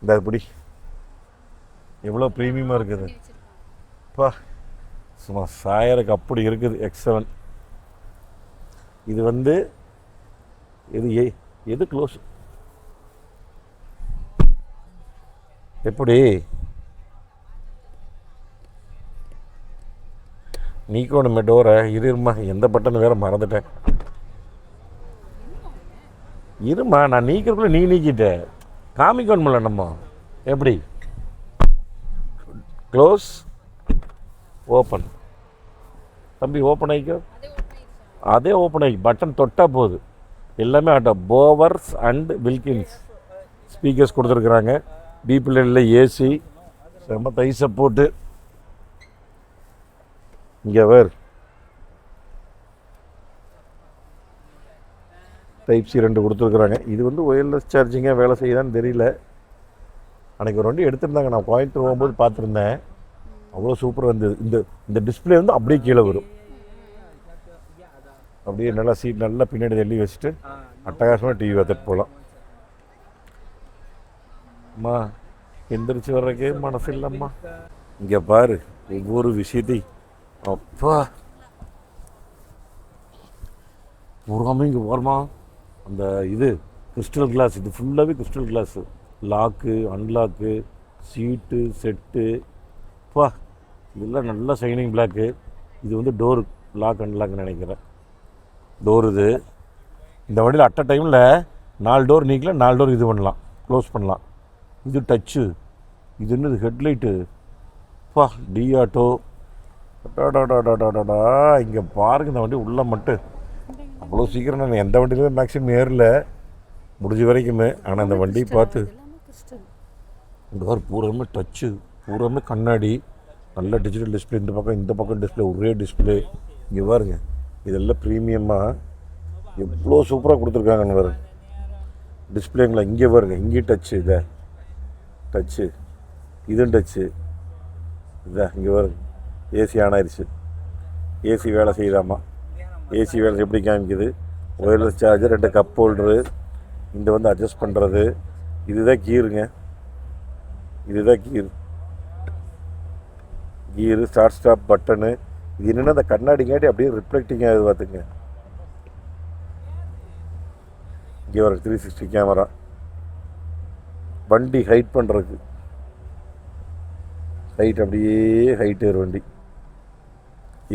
இந்த அப்படி எவ்வளோ ப்ரீமியமாக இருக்குது பா. சும்மா சாயருக்கு அப்படி இருக்குது. X7. இது வந்து எது க்ளோஸ் எப்படி நீக்கணுமே டோரை? இருமா, எந்த பட்டன் வேறு மறந்துட்டேன். இருமா, நான் நீக்கிறதுக்குள்ள நீ நீக்கிட்டேன். காமிக்கணுமில்ல நம்ம. எப்படி க்ளோஸ் ஓப்பன்? தம்பி ஓப்பன் ஆகிக்கோ. அதே ஓப்பன் ஆகி பட்டன் தொட்டால் போகுது. எல்லாமே auto. Bowers and Wilkins speakers கொடுத்துருக்குறாங்க. பிபிஎல்ல ஏசி செம்ம தை சப்போர்ட்டு. இங்கே வேறு டைப் சி 2 கொடுத்துருக்குறாங்க. இது வந்து ஒயர்லெஸ் சார்ஜிங்காக வேலை செய்யுதான்னு தெரியல. அன்றைக்கி ஒரு வண்டி எடுத்திருந்தாங்க, நான் கோயம்புத்தூர் போகும்போது பார்த்துருந்தேன். அவ்வளோ சூப்பராக இருந்தது. இந்த டிஸ்பிளே வந்து அப்படியே கீழே வரும். அப்படியே நல்லா சீட் நல்லா பின்னாடி தள்ளி வச்சுட்டு அட்டகாசமாக டிவி பார்த்துட்டு போகலாம். அம்மா எந்திரிச்சு வர்றதுக்கே மனசு இல்லைம்மா. இங்கே பாரு ஒவ்வொரு விஷயத்தையும். அப்பா பூராமே இங்கே போகிறோமா. அந்த இது கிறிஸ்டல் கிளாஸ், இது ஃபுல்லாகவே கிறிஸ்டல் கிளாஸு. லாக்கு அன்லாக்கு சீட்டு செட்டு பா, இதெல்லாம் நல்லா ஷைனிங் பிளாக்கு. இது வந்து டோரு லாக் அன்லாக்னு நினைக்கிறேன். டோர் இது. இந்த வண்டியில் அட் அ டைமில் 4 டோர் நீக்கல, 4 டோர் இது பண்ணலாம், க்ளோஸ் பண்ணலாம். இது டச்சு. இது என்னது ஹெட்லைட்டு பா. டி ஆட்டோ. டாடாடாடாடாடா. இங்கே பாருங்க இந்த வண்டி உள்ள மட்டும் அவ்வளோ சீக்கிரம் நான் எந்த வண்டியிலுமே மேக்ஸிமம் ஏறல முடிஞ்ச வரைக்குமே. ஆனால் இந்த வண்டி பார்த்து டோர் பூராமே டச்சு, பூராமே கண்ணாடி, நல்ல டிஜிட்டல் டிஸ்பிளே. இந்த பக்கம் டிஸ்பிளே, ஒரே டிஸ்பிளே. இங்கே பாருங்க இதெல்லாம் ப்ரீமியமாக எவ்வளோ சூப்பராக கொடுத்துருக்காங்கன்னு பாருங்க டிஸ்பிளேங்களா. இங்கே பாருங்க, இங்கேயும் டச்சு, இதை டச்சு, இதுவும் டச்சு. இதான் இங்கே பாருங்க ஏசி ஆன் ஆயிடுச்சு. ஏசி வேலை செய்யுதாம்மா. ஏசி வேலை எப்படி காமிக்குது? ஒயர்லெஸ் சார்ஜர், 2 கப் ஹோல்டரு, இந்த வந்து அட்ஜஸ்ட் பண்ணுறது. இதுதான் கீருங்க. இதுதான் கீரு ஸ்டார்ட் ஸ்டாப் பட்டனு. இது என்னென்னா அந்த கண்ணாடிங்காட்டி அப்படியே ரிஃப்ளெக்டிங் ஆகுது பார்த்துங்க. இங்கே வர 360 கேமரா. வண்டி ஹைட் பண்ணுறதுக்கு, ஹைட் அப்படியே ஹைட் ஏறு வண்டி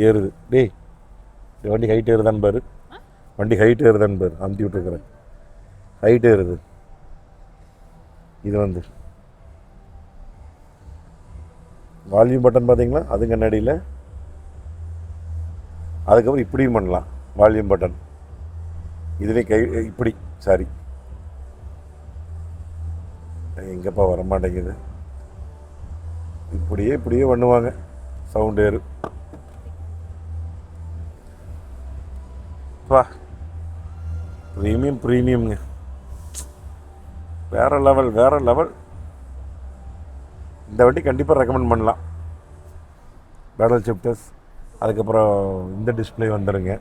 ஏறுது. டேய் வண்டி ஹைட் ஏறுதான்னு பாரு, வண்டி ஹைட் ஏறுதான்னு பாரு. அமுத்தி விட்டுருக்குறேன், ஹைட் ஏறுது. இது வந்து வால்யூம் பட்டன் பார்த்தீங்களா, அது கண்ணாடியில். அதுக்கப்புறம் இப்படியும் பண்ணலாம் வால்யூம் பட்டன். இதுலேயும் கை இப்படி, சாரி எங்கப்பா வரமாட்டேங்குது. இப்படியே பண்ணுவாங்க, சவுண்ட் ஏறு. பா ப்ரீமியம்ங்க, வேறு லெவல். இந்த வண்டி கண்டிப்பாக ரெக்கமெண்ட் பண்ணலாம். பேடல் ஷிஃப்டர்ஸ், அதுக்கப்புறம் இந்த டிஸ்பிளே வந்துடுங்க,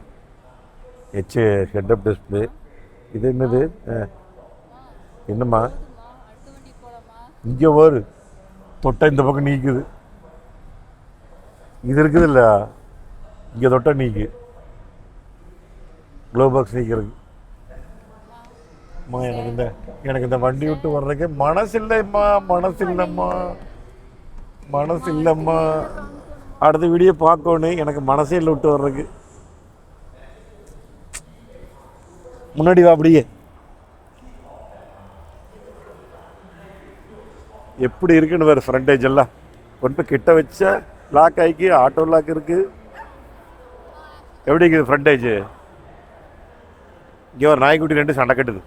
ஹெட்அப் டிஸ்பிளே. இது என்னது? என்னம்மா இங்கே வரு தொட்டா இந்த பக்கம் நீக்குது. இது இருக்குது இல்லை, இங்கே தொட்டா நீக்கு. க்ளோ பாக்ஸ் நீக்கிறது. அம்மா எனக்கு இந்த வண்டி விட்டு வர்றதுக்கே மனசு இல்லைம்மா. மனசு இல்லைம்மா. அடுத்த வீடியோ பார்க்கணும், எனக்கு மனசே இல்லை விட்டு வர்றதுக்கு. முன்னாடி வா அப்படியே. எப்படி இருக்குன்னு வேறு ஃப்ரண்டேஜ் எல்லாம் கொண்டு போய் கிட்ட வச்சா லாக் ஆகிக்கு, ஆட்டோ லாக் இருக்கு. எப்படி இருக்குது ஃப்ரண்டேஜ்? இங்கே ஒரு நாய்க்குட்டி 2 சண்டை கட்டுது.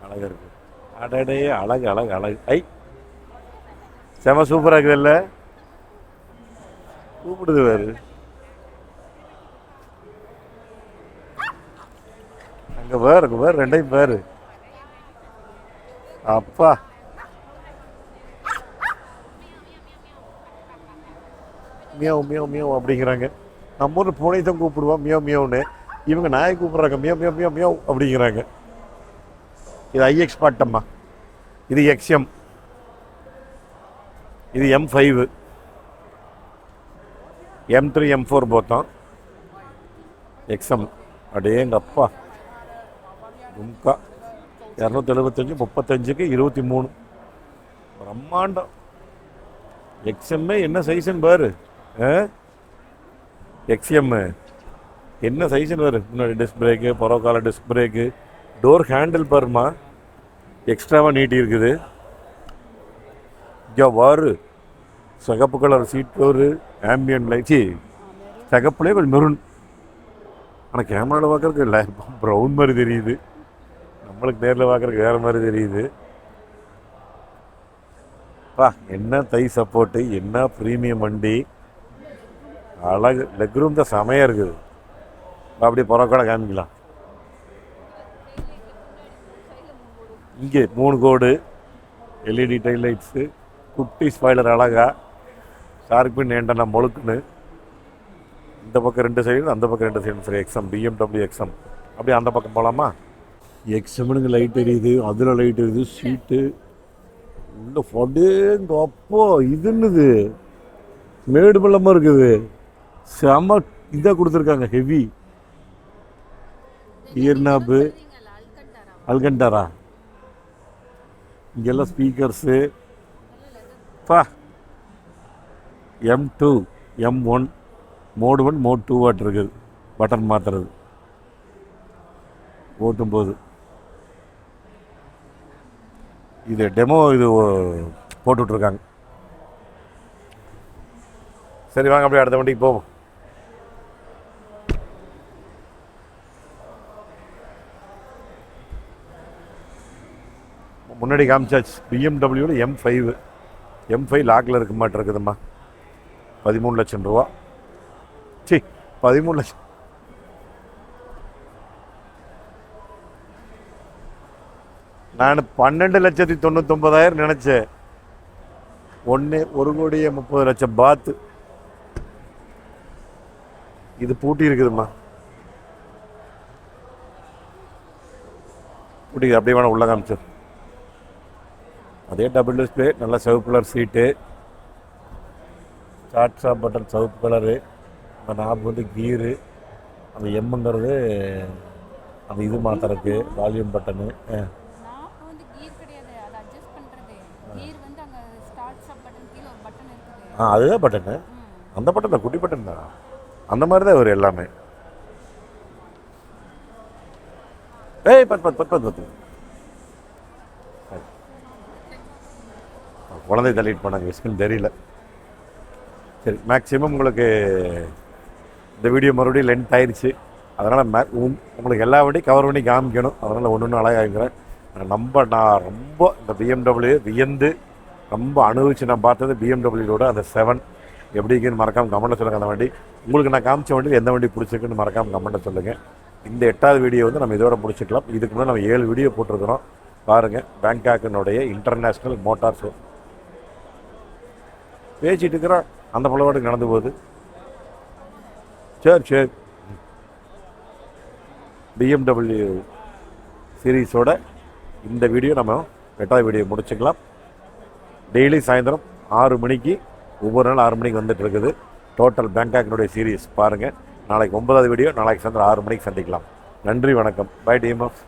அழகா இருக்கு. அடடே அழகு அழகு அழகு. ஐ செம சூப்பராக இருக்குது. இல்லை கூப்பிடுது வேறு. அங்கே வேறு 2 பேர். அப்பா மியாவ் மியாவ் மியாவ் அப்படிங்கிறாங்க. நம்ம ஊரில் பூனை தான் கூப்பிடுவோம் மியாவ் மியாவ்னு. இவங்க நாயை கூப்பிட்றாங்க மியாவ் மியாவ் மியாவ் மியாவ் அப்படிங்கிறாங்க. இது ஐஎக்ஸ் பாட்டம்மா. இது XM. இது M5, M3, M4 போத்தோம். XM அப்படியே எங்கள் அப்பா கும்கா 275, 35க்கு 23. பிரம்மாண்டம். XM என்ன சைஸ்ன்னு பாரு. XM என்ன சைஸ்ன்னு பாரு. முன்னாடி டிஸ்க் பிரேக்கு, பரோக்கால டிஸ்க் பிரேக்கு, டோர் ஹேண்டில் பாருமா எக்ஸ்ட்ராவாக நீட்டி இருக்குது. இங்கே வாரு சிகப்பு colour seat door, ambient lights சிகப்புலேயே கொஞ்சம் மெரூன். ஆனால் கேமராவில் பார்க்குறதுக்கு இல்லை, ப்ரௌன் மாதிரி தெரியுது. நம்மளுக்கு நேரில் பார்க்குறதுக்கு வேறு மாதிரி தெரியுது. என்ன தை சப்போர்ட்டு, என்ன ப்ரீமியம் வண்டி. அழகு. லெக் ரூம் தான் செமையாக இருக்குது. அப்படியே புறக்கோட காமிக்கலாம். இங்கே 3 கோடு LED டைல் லைட்ஸு, குட்டி ஸ்பாய்லர் அழகா, ஷார்பின் ஏண்டனா முழுக்குன்னு. இந்த பக்கம் 2 சைடு, அந்த பக்கம் 2 சைடு. சரி XM, BMW XM. அப்படியே அந்த பக்கம் போகலாமா? XMனுக்கு லைட் எரியுது, அதில் லைட் எரியுது. சீட்டு உள்ள ஃபடேங்க அப்போ இதுன்னுது மேடு பள்ளமாக இருக்குது. செம இதாக கொடுத்துருக்காங்க. ஹெவி இயர்நாப்பு, அல்கண்டாரா. இங்கெல்லாம் speakers. M2, M1, mode 1, mode 2 what இருக்குது. பட்டன் மாற்றுறது ஓட்டும்போது. இது டெமோ இது போட்டுட்ருக்காங்க. சரி வாங்க அப்படியே அடுத்த வண்டிக்கு போவோம். முன்னாடி காமிச்சாச்சு. BMW M5 லாக்கில் இருக்க மாட்டிருக்குதும்மா. 13 லட்சம் ரூபா. 13 லட்சம். நான் 12,99,000 நினச்சேன். 1,30,00,000 பாத்து. இது பூட்டி இருக்குதும்மா. பூட்டி அப்படியே வேணா உள்ள காமிச்சு. அதே டபுள் டிஸ்பிளே, நல்ல சிவப்பு கலர் சீட்டு, ஸ்டார்ட் ஸ்டாப் பட்டன் சிவப்பு கலரு. அந்த நாப் வந்து கீரு. அந்த எம்முங்கிறது அந்த இது மாத்திரக்கு வால்யூம் பட்டனு. அதுதான் பட்டனு. அந்த பட்டன் தான், குட்டி பட்டன் தான். அந்த மாதிரி தான் வரும் எல்லாமே. பத்து குழந்தை தள்ளிட்டு போனாங்க, விஸ்குன்னு தெரியல. சரி, மேக்ஸிமம் உங்களுக்கு இந்த வீடியோ மறுபடியும் லென்த் ஆயிடுச்சு. அதனால் உங்களுக்கு எல்லா வண்டியும் கவர் பண்ணி காமிக்கணும். அதனால் ஒன்று அழகாகிறேன். நான் ரொம்ப இந்த BMW வியந்து ரொம்ப அனுபவிச்சு நான் பார்த்தது BMWவோட அந்த 7 எப்படி இருக்குன்னு மறக்காமல் கமெண்ட்டில் சொல்லுங்கள். அந்த வண்டி உங்களுக்கு நான் காமிச்ச வண்டியில் எந்த வண்டி பிடிச்சிருக்குன்னு மறக்காமல் கமெண்ட்டில் சொல்லுங்கள். இந்த 8வது வீடியோ வந்து நம்ம இதோட முடிச்சுக்கலாம். இதுக்கு முன்னாடி நம்ம 7 வீடியோ போட்டிருக்கிறோம் பாருங்கள். பேங்காக்கினுடைய இன்டர்நேஷ்னல் மோட்டார் ஷோ பேசிட்டு இருக்கிறோம். அந்த பலவாட்டுக்கு நடந்து போகுது. சரி BMW சீரீஸோட இந்த வீடியோ நம்ம 8வது வீடியோ முடிச்சுக்கலாம். டெய்லி சாயந்தரம் 6 மணிக்கு, ஒவ்வொரு நாள் 6 மணிக்கு வந்துட்டு இருக்குது டோட்டல் பேங்காக்கினுடைய சீரீஸ் பாருங்கள். நாளைக்கு 9வது வீடியோ, நாளைக்கு சாயந்தரம் 6 மணிக்கு சந்திக்கலாம். நன்றி, வணக்கம். By team of